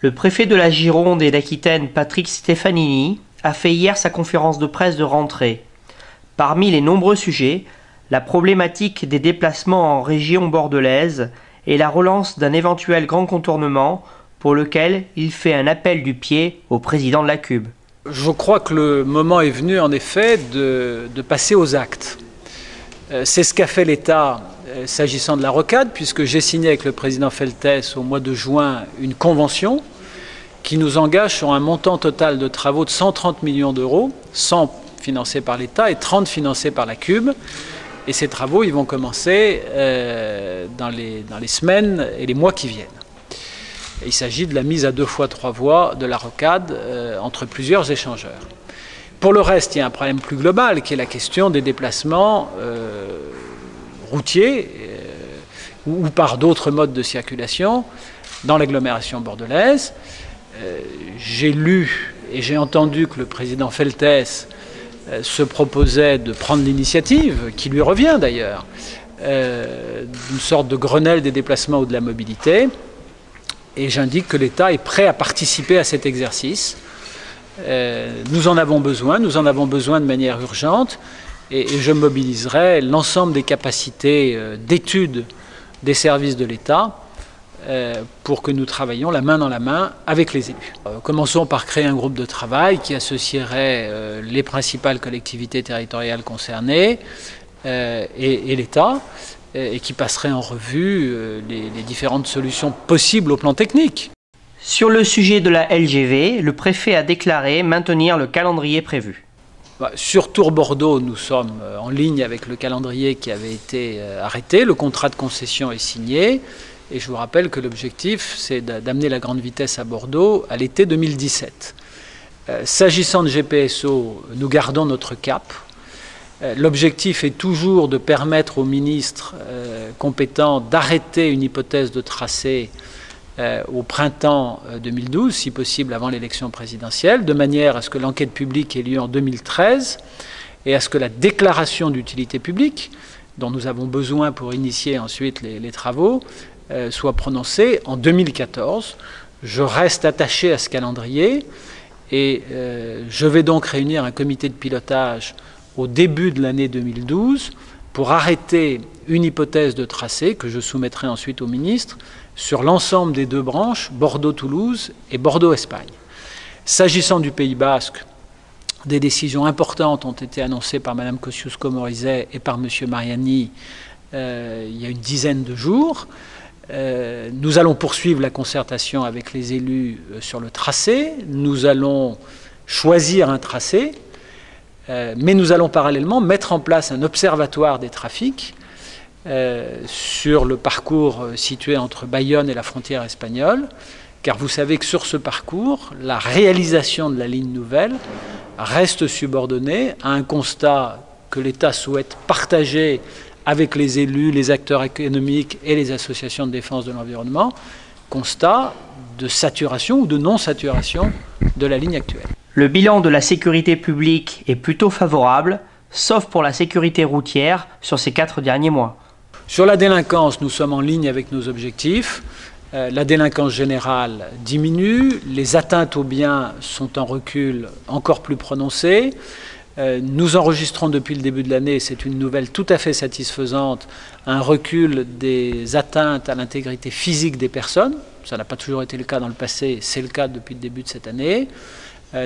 Le préfet de la Gironde et d'Aquitaine, Patrick Stefanini, a fait hier sa conférence de presse de rentrée. Parmi les nombreux sujets, la problématique des déplacements en région bordelaise et la relance d'un éventuel grand contournement pour lequel il fait un appel du pied au président de la CUB. Je crois que le moment est venu en effet de passer aux actes. C'est ce qu'a fait l'État s'agissant de la rocade, puisque j'ai signé avec le président Feltès au mois de juin une convention qui nous engage sur un montant total de travaux de 130 millions d'euros, 100 financés par l'État et 30 financés par la CUB. Et ces travaux ils vont commencer dans les semaines et les mois qui viennent. Il s'agit de la mise à 2 fois 3 voies de la rocade entre plusieurs échangeurs. Pour le reste, il y a un problème plus global qui est la question des déplacements routiers ou par d'autres modes de circulation dans l'agglomération bordelaise. J'ai lu et j'ai entendu que le président Feltès se proposait de prendre l'initiative, qui lui revient d'ailleurs, d'une sorte de Grenelle des déplacements ou de la mobilité. Et j'indique que l'État est prêt à participer à cet exercice. Nous en avons besoin de manière urgente, et je mobiliserai l'ensemble des capacités d'étude des services de l'État pour que nous travaillions la main dans la main avec les élus. Commençons par créer un groupe de travail qui associerait les principales collectivités territoriales concernées et l'État, et qui passerait en revue les différentes solutions possibles au plan technique. Sur le sujet de la LGV, le préfet a déclaré maintenir le calendrier prévu. Sur Tours-Bordeaux, nous sommes en ligne avec le calendrier qui avait été arrêté. Le contrat de concession est signé. Et je vous rappelle que l'objectif, c'est d'amener la grande vitesse à Bordeaux à l'été 2017. S'agissant de GPSO, nous gardons notre cap. L'objectif est toujours de permettre aux ministres compétents d'arrêter une hypothèse de tracé au printemps 2012, si possible avant l'élection présidentielle, de manière à ce que l'enquête publique ait lieu en 2013 et à ce que la déclaration d'utilité publique, dont nous avons besoin pour initier ensuite les travaux, soit prononcée en 2014. Je reste attaché à ce calendrier et je vais donc réunir un comité de pilotage au début de l'année 2012 pour arrêter une hypothèse de tracé que je soumettrai ensuite au ministre sur l'ensemble des 2 branches, Bordeaux-Toulouse et Bordeaux-Espagne. S'agissant du Pays Basque, des décisions importantes ont été annoncées par Mme Kosciusko-Morizet et par M. Mariani il y a une dizaine de jours. Nous allons poursuivre la concertation avec les élus sur le tracé. Nous allons choisir un tracé, mais nous allons parallèlement mettre en place un observatoire des trafics sur le parcours situé entre Bayonne et la frontière espagnole, car vous savez que sur ce parcours, la réalisation de la ligne nouvelle reste subordonnée à un constat que l'État souhaite partager avec les élus, les acteurs économiques et les associations de défense de l'environnement, constat de saturation ou de non-saturation de la ligne actuelle. Le bilan de la sécurité publique est plutôt favorable, sauf pour la sécurité routière sur ces 4 derniers mois. Sur la délinquance, nous sommes en ligne avec nos objectifs. La délinquance générale diminue, les atteintes aux biens sont en recul encore plus prononcé. Nous enregistrons depuis le début de l'année, c'est une nouvelle tout à fait satisfaisante, un recul des atteintes à l'intégrité physique des personnes. Ça n'a pas toujours été le cas dans le passé, c'est le cas depuis le début de cette année.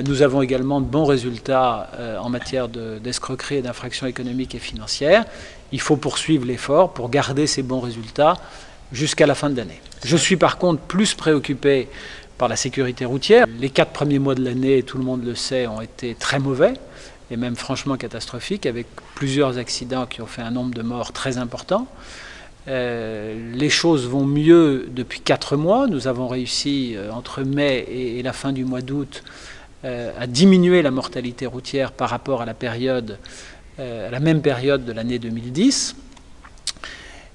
Nous avons également de bons résultats en matière d'escroquerie et d'infractions économiques et financières. Il faut poursuivre l'effort pour garder ces bons résultats jusqu'à la fin de l'année. Je suis par contre plus préoccupé par la sécurité routière. Les 4 premiers mois de l'année, tout le monde le sait, ont été très mauvais et même franchement catastrophiques, avec plusieurs accidents qui ont fait un nombre de morts très important. Les choses vont mieux depuis 4 mois. Nous avons réussi entre mai et la fin du mois d'août à diminuer la mortalité routière par rapport à la même période de l'année 2010.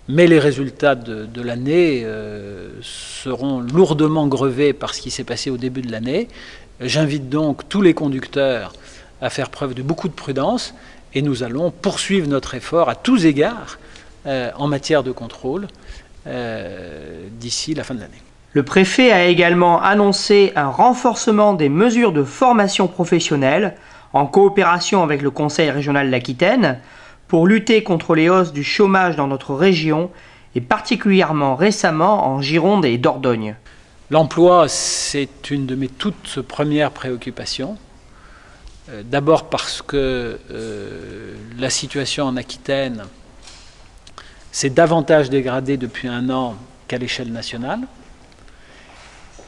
Mais les résultats de l'année seront lourdement grevés par ce qui s'est passé au début de l'année. J'invite donc tous les conducteurs à faire preuve de beaucoup de prudence et nous allons poursuivre notre effort à tous égards en matière de contrôle d'ici la fin de l'année. Le préfet a également annoncé un renforcement des mesures de formation professionnelle en coopération avec le Conseil régional de l'Aquitaine pour lutter contre les hausses du chômage dans notre région et particulièrement récemment en Gironde et Dordogne. L'emploi, c'est une de mes toutes premières préoccupations. D'abord parce que la situation en Aquitaine s'est davantage dégradée depuis un an qu'à l'échelle nationale.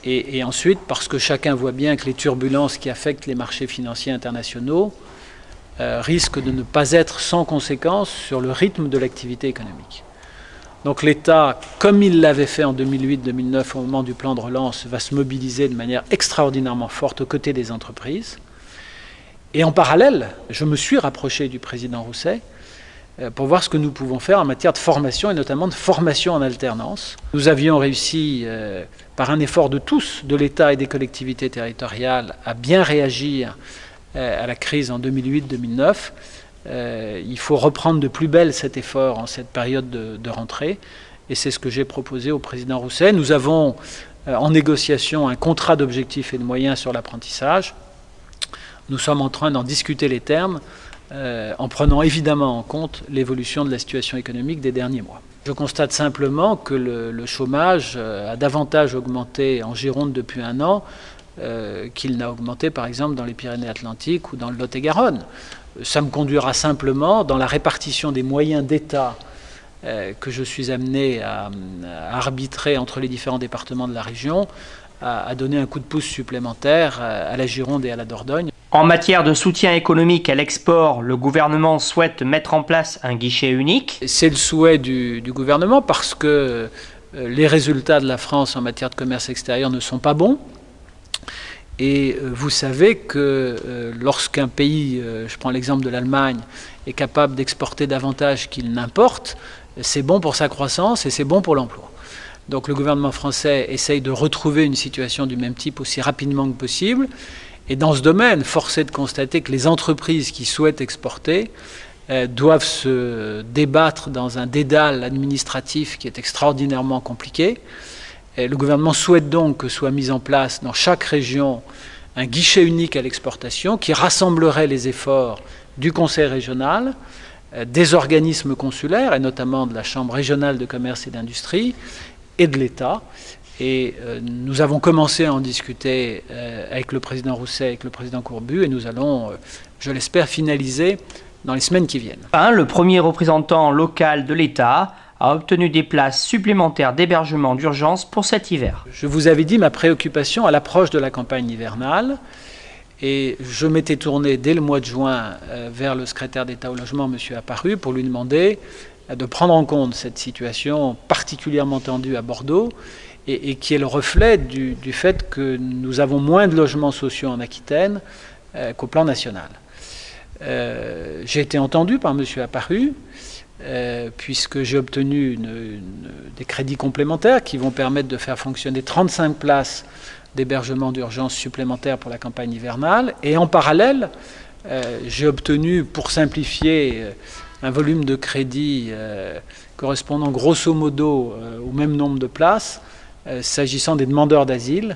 Et ensuite parce que chacun voit bien que les turbulences qui affectent les marchés financiers internationaux risquent de ne pas être sans conséquence sur le rythme de l'activité économique. Donc l'État, comme il l'avait fait en 2008-2009 au moment du plan de relance, va se mobiliser de manière extraordinairement forte aux côtés des entreprises. Et en parallèle, je me suis rapproché du président Rousset pour voir ce que nous pouvons faire en matière de formation et notamment de formation en alternance. Nous avions réussi, par un effort de tous, de l'État et des collectivités territoriales, à bien réagir à la crise en 2008-2009. Il faut reprendre de plus belle cet effort en cette période de rentrée et c'est ce que j'ai proposé au président Rousset. Nous avons en négociation un contrat d'objectifs et de moyens sur l'apprentissage. Nous sommes en train d'en discuter les termes en prenant évidemment en compte l'évolution de la situation économique des derniers mois. Je constate simplement que le chômage a davantage augmenté en Gironde depuis un an qu'il n'a augmenté par exemple dans les Pyrénées-Atlantiques ou dans le Lot-et-Garonne. Ça me conduira simplement dans la répartition des moyens d'État que je suis amené à arbitrer entre les différents départements de la région, à donner un coup de pouce supplémentaire à la Gironde et à la Dordogne. En matière de soutien économique à l'export, le gouvernement souhaite mettre en place un guichet unique. C'est le souhait du gouvernement parce que les résultats de la France en matière de commerce extérieur ne sont pas bons. Et vous savez que lorsqu'un pays, je prends l'exemple de l'Allemagne, est capable d'exporter davantage qu'il n'importe, c'est bon pour sa croissance et c'est bon pour l'emploi. Donc le gouvernement français essaye de retrouver une situation du même type aussi rapidement que possible. Et dans ce domaine, force est de constater que les entreprises qui souhaitent exporter doivent se débattre dans un dédale administratif qui est extraordinairement compliqué. Et le gouvernement souhaite donc que soit mis en place dans chaque région un guichet unique à l'exportation qui rassemblerait les efforts du Conseil régional, des organismes consulaires et notamment de la Chambre régionale de commerce et d'industrie et de l'État. Et nous avons commencé à en discuter avec le président Rousset, avec le président Courbu et nous allons, je l'espère, finaliser dans les semaines qui viennent. Le premier représentant local de l'État a obtenu des places supplémentaires d'hébergement d'urgence pour cet hiver. Je vous avais dit ma préoccupation à l'approche de la campagne hivernale et je m'étais tourné dès le mois de juin vers le secrétaire d'État au logement, M. Apparu, pour lui demander de prendre en compte cette situation particulièrement tendue à Bordeaux et qui est le reflet du fait que nous avons moins de logements sociaux en Aquitaine qu'au plan national. J'ai été entendu par M. Apparu, puisque j'ai obtenu des crédits complémentaires qui vont permettre de faire fonctionner 35 places d'hébergement d'urgence supplémentaires pour la campagne hivernale. Et en parallèle, j'ai obtenu, pour simplifier, un volume de crédit correspondant grosso modo au même nombre de places, s'agissant des demandeurs d'asile,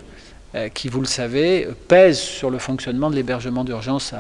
qui, vous le savez, pèsent sur le fonctionnement de l'hébergement d'urgence